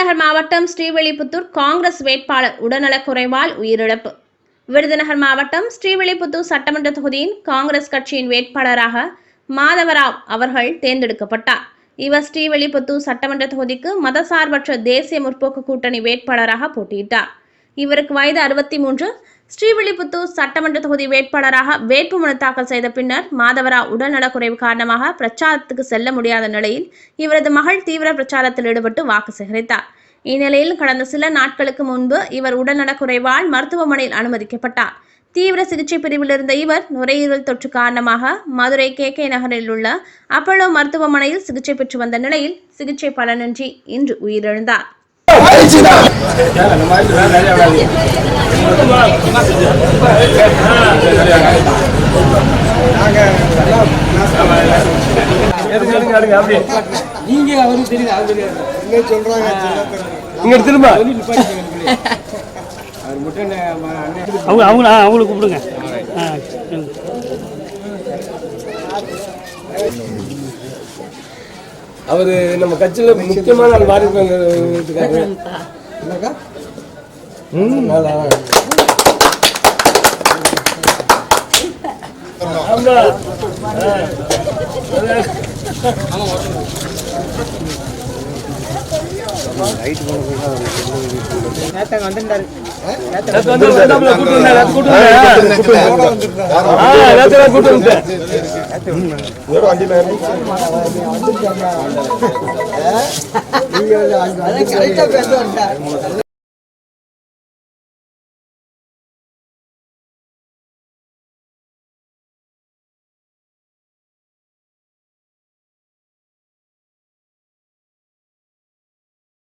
விருதுநகர் மாவட்டம் ஸ்ரீவில்லிபுத்தூர் காங்கிரஸ் வேட்பாளர் உடல்நலக்குறைவால் உயிரிழப்பு. விருதுநகர் மாவட்டம் ஸ்ரீவில்லிபுத்தூர் சட்டமன்ற தொகுதியின் காங்கிரஸ் கட்சியின் வேட்பாளராக மாதவராவ் அவர்கள் தேர்ந்தெடுக்கப்பட்டார். இவர் ஸ்ரீவில்லிபுத்தூர் சட்டமன்ற தொகுதிக்கு மதசார்பற்ற தேசிய முற்போக்கு கூட்டணி வேட்பாளராக போட்டியிட்டார். இவருக்கு வயது 63. ஸ்ரீவில்லிபுத்தூர் சட்டமன்ற தொகுதி வேட்பாளராக வேட்புமனு தாக்கல் செய்த பின்னர் மாதவராவ் உடல்நலக்குறைவு காரணமாக பிரச்சாரத்துக்கு செல்ல முடியாத நிலையில் இவரது மகள் தீவிர பிரச்சாரத்தில் ஈடுபட்டு வாக்கு சேகரித்தார். இந்நிலையில் கடந்த சில நாட்களுக்கு முன்பு இவர் உடல்நலக்குறைவால் மருத்துவமனையில் அனுமதிக்கப்பட்டார். தீவிர சிகிச்சை பிரிவில் இருந்த இவர் நுரையீரல் தொற்று காரணமாக மதுரை KK நகரில் உள்ள அப்போலோ மருத்துவமனையில் சிகிச்சை பெற்று வந்த நிலையில் சிகிச்சை பலனின்றி இன்று உயிரிழந்தார். அவங்களுக்கு கூப்பிடுங்க. அவரு நம்ம கட்சியில முக்கியமான ஆள் மாறி வந்துட்டாரு.